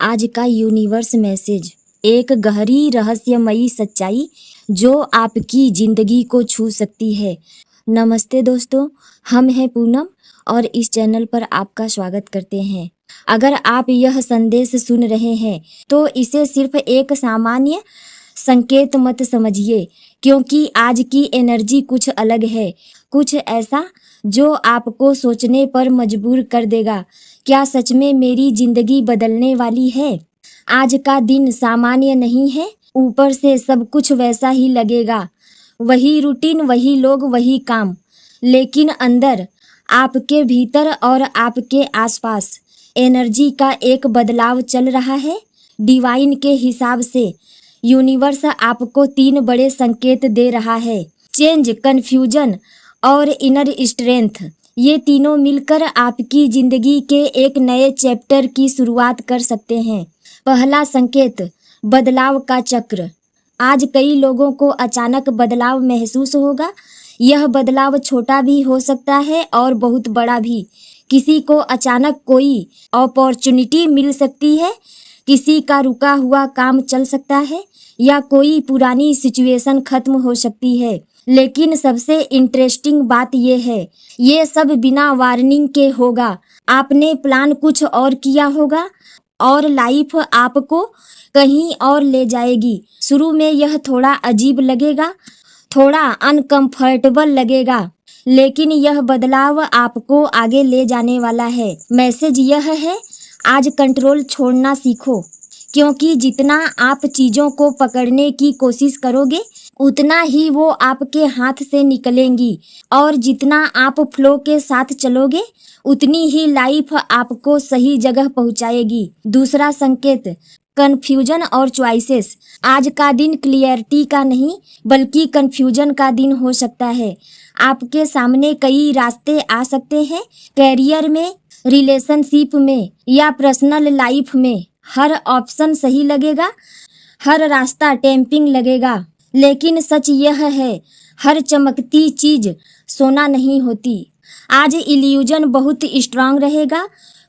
आज का universe message, एक गहरी रहस्यमयी सच्चाई जो आपकी जिंदगी को छू सकती है। नमस्ते दोस्तों, हम हैं पूनम और इस चैनल पर आपका स्वागत करते हैं। अगर आप यह संदेश सुन रहे हैं तो इसे सिर्फ एक सामान्य संकेत मत समझिए, क्योंकि आज की एनर्जी कुछ अलग है, कुछ ऐसा जो आपको सोचने पर मजबूर कर देगा। क्या सच में मेरी जिंदगी बदलने वाली है? आज का दिन सामान्य नहीं है। ऊपर से सब कुछ वैसा ही लगेगा, वही रूटीन, वही लोग, वही काम, लेकिन अंदर, आपके भीतर और आपके आसपास एनर्जी का एक बदलाव चल रहा है। डिवाइन के हिसाब से यूनिवर्स आपको 3 बड़े संकेत दे रहा है: चेंज, कन्फ्यूजन और इनर स्ट्रेंथ। ये तीनों मिलकर आपकी जिंदगी के एक नए चैप्टर की शुरुआत कर सकते हैं। पहला संकेत, बदलाव का चक्र। आज कई लोगों को अचानक बदलाव महसूस होगा। यह बदलाव छोटा भी हो सकता है और बहुत बड़ा भी। किसी को अचानक कोई अपॉर्चुनिटी मिल सकती है, किसी का रुका हुआ काम चल सकता है, या कोई पुरानी सिचुएशन खत्म हो सकती है। लेकिन सबसे इंटरेस्टिंग बात यह है, ये सब बिना वार्निंग के होगा। आपने प्लान कुछ और किया होगा और लाइफ आपको कहीं और ले जाएगी। शुरू में यह थोड़ा अजीब लगेगा, थोड़ा अनकंफर्टेबल लगेगा, लेकिन यह बदलाव आपको आगे ले जाने वाला है। मैसेज यह है, आज कंट्रोल छोड़ना सीखो, क्योंकि जितना आप चीज़ों को पकड़ने की कोशिश करोगे उतना ही वो आपके हाथ से निकलेंगी, और जितना आप फ्लो के साथ चलोगे उतनी ही लाइफ आपको सही जगह पहुंचाएगी। दूसरा संकेत, कन्फ्यूजन और चॉइसेस। आज का दिन क्लियरिटी का नहीं बल्कि कन्फ्यूजन का दिन हो सकता है। आपके सामने कई रास्ते आ सकते हैं, कैरियर में, रिलेशनशिप में या पर्सनल लाइफ में। हर ऑप्शन सही लगेगा, हर रास्ता टेम्पटिंग लगेगा, लेकिन सच यह है, हर चमकती चीज सोना नहीं होती। आज इल्यूजन बहुत स्ट्रांग रहेगा।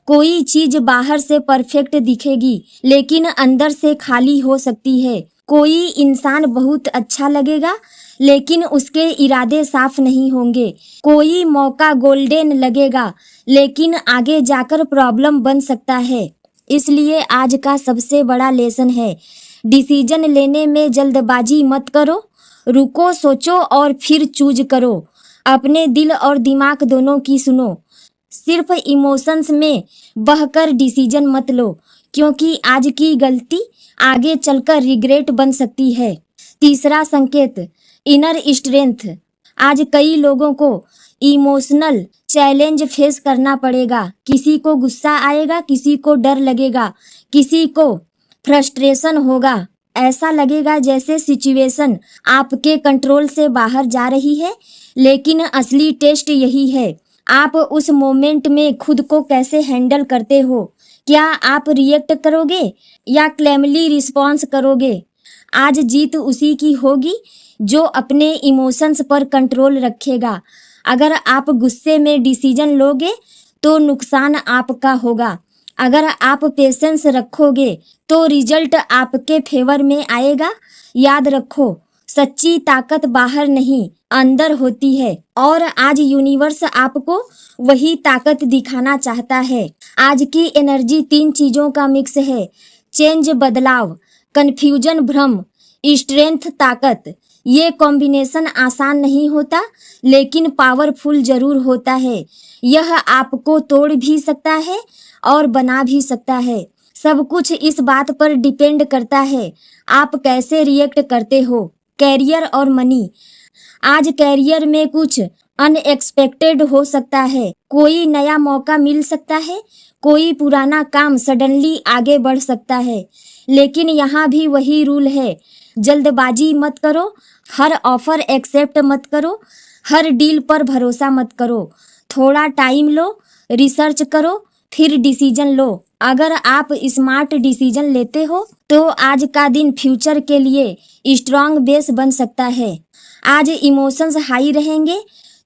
कोई चीज बाहर से परफेक्ट दिखेगी लेकिन अंदर से खाली हो सकती है। कोई इंसान बहुत अच्छा लगेगा लेकिन उसके इरादे साफ नहीं होंगे। कोई मौका गोल्डन लगेगा लेकिन आगे जाकर प्रॉब्लम बन सकता है। इसलिए आज का सबसे बड़ा लेसन है, डिसीजन लेने में जल्दबाजी मत करो। रुको, सोचो और फिर चूज करो। अपने दिल और दिमाग दोनों की सुनो। सिर्फ इमोशंस में बहकर डिसीजन मत लो, क्योंकि आज की गलती आगे चलकर रिग्रेट बन सकती है। तीसरा संकेत, इनर स्ट्रेंथ। आज कई लोगों को इमोशनल चैलेंज फेस करना पड़ेगा। किसी को गुस्सा आएगा, किसी को डर लगेगा, किसी को फ्रस्ट्रेशन होगा। ऐसा लगेगा जैसे सिचुएशन आपके कंट्रोल से बाहर जा रही है, लेकिन असली टेस्ट यही है, आप उस मोमेंट में खुद को कैसे हैंडल करते हो। क्या आप रिएक्ट करोगे या क्लेमली रिस्पॉन्स करोगे? आज जीत उसी की होगी जो अपने इमोशंस पर कंट्रोल रखेगा। अगर आप गुस्से में डिसीजन लोगे तो नुकसान आपका होगा। अगर आप पेशेंस रखोगे तो रिजल्ट आपके फेवर में आएगा। याद रखो, सच्ची ताकत बाहर नहीं, अंदर होती है, और आज यूनिवर्स आपको वही ताकत दिखाना चाहता है। आज की एनर्जी 3 चीजों का मिक्स है: चेंज बदलाव, कन्फ्यूजन भ्रम, स्ट्रेंथ ताकत। ये कॉम्बिनेशन आसान नहीं होता, लेकिन पावरफुल जरूर होता है। यह आपको तोड़ भी सकता है और बना भी सकता है। सब कुछ इस बात पर डिपेंड करता है आप कैसे रिएक्ट करते हो। कैरियर और मनी। आज कैरियर में कुछ अनएक्सपेक्टेड हो सकता है। कोई नया मौका मिल सकता है, कोई पुराना काम सडनली आगे बढ़ सकता है, लेकिन यहाँ भी वही रूल है, जल्दबाजी मत करो, हर ऑफर एक्सेप्ट मत करो, हर डील पर भरोसा मत करो। थोड़ा टाइम लो, रिसर्च करो, फिर डिसीजन लो। अगर आप स्मार्ट डिसीजन लेते हो तो आज का दिन फ्यूचर के लिए स्ट्रांग बेस बन सकता है। आज इमोशंस हाई रहेंगे,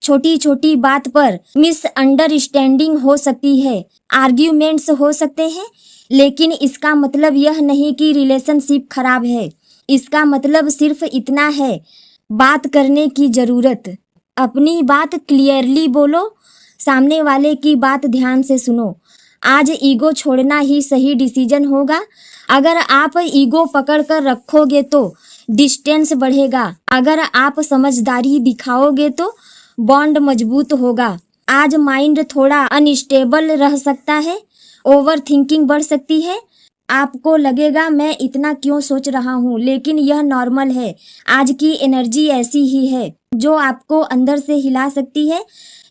छोटी छोटी बात पर मिसअंडरस्टैंडिंग हो सकती है, आर्ग्यूमेंट्स हो सकते हैं, लेकिन इसका मतलब यह नहीं कि रिलेशनशिप खराब है। इसका मतलब सिर्फ इतना है, बात करने की जरूरत। अपनी बात क्लियरली बोलो, सामने वाले की बात ध्यान से सुनो। आज ईगो छोड़ना ही सही डिसीजन होगा। अगर आप ईगो पकड़ कर रखोगे तो डिस्टेंस बढ़ेगा। अगर आप समझदारी दिखाओगे तो बॉन्ड मजबूत होगा। आज माइंड थोड़ा अनस्टेबल रह सकता है, ओवर थिंकिंग बढ़ सकती है। आपको लगेगा मैं इतना क्यों सोच रहा हूँ, लेकिन यह नॉर्मल है। आज की एनर्जी ऐसी ही है जो आपको अंदर से हिला सकती है।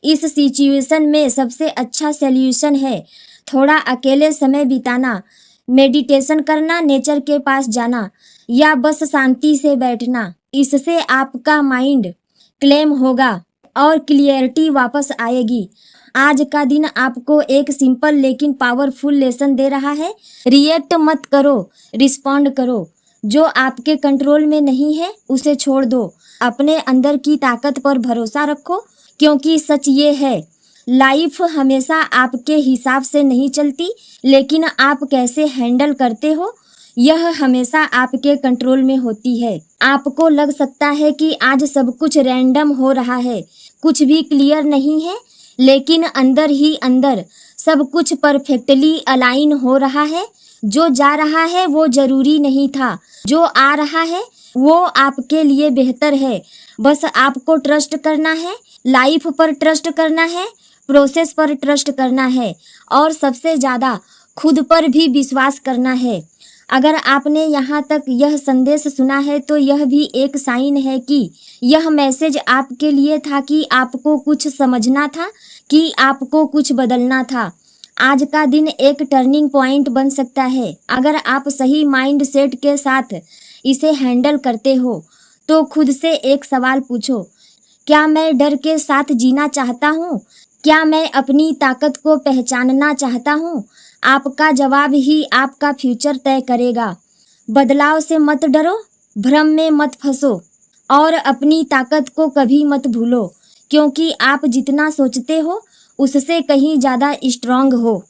इस सिचुएशन में सबसे अच्छा सॉल्यूशन है थोड़ा अकेले समय बिताना, मेडिटेशन करना, नेचर के पास जाना या बस शांति से बैठना। इससे आपका माइंड क्लेम होगा और क्लियरिटी वापस आएगी। आज का दिन आपको एक सिंपल लेकिन पावरफुल लेसन दे रहा है। रिएक्ट मत करो, रिस्पॉन्ड करो। जो आपके कंट्रोल में नहीं है उसे छोड़ दो। अपने अंदर की ताकत पर भरोसा रखो, क्योंकि सच ये है, लाइफ हमेशा आपके हिसाब से नहीं चलती, लेकिन आप कैसे हैंडल करते हो यह हमेशा आपके कंट्रोल में होती है। आपको लग सकता है कि आज सब कुछ रैंडम हो रहा है, कुछ भी क्लियर नहीं है, लेकिन अंदर ही अंदर सब कुछ परफेक्टली अलाइन हो रहा है। जो जा रहा है वो जरूरी नहीं था, जो आ रहा है वो आपके लिए बेहतर है। बस आपको ट्रस्ट करना है, लाइफ पर ट्रस्ट करना है, प्रोसेस पर ट्रस्ट करना है और सबसे ज़्यादा खुद पर भी विश्वास करना है। अगर आपने यहाँ तक यह संदेश सुना है तो यह भी एक साइन है कि यह मैसेज आपके लिए था, कि आपको कुछ समझना था, कि आपको कुछ बदलना था। आज का दिन एक टर्निंग पॉइंट बन सकता है। अगर आप सही माइंड सेट के साथ इसे हैंडल करते हो तो खुद से एक सवाल पूछो, क्या मैं डर के साथ जीना चाहता हूँ? क्या मैं अपनी ताकत को पहचानना चाहता हूँ? आपका जवाब ही आपका फ्यूचर तय करेगा। बदलाव से मत डरो, भ्रम में मत फंसो और अपनी ताकत को कभी मत भूलो, क्योंकि आप जितना सोचते हो उससे कहीं ज़्यादा स्ट्रांग हो।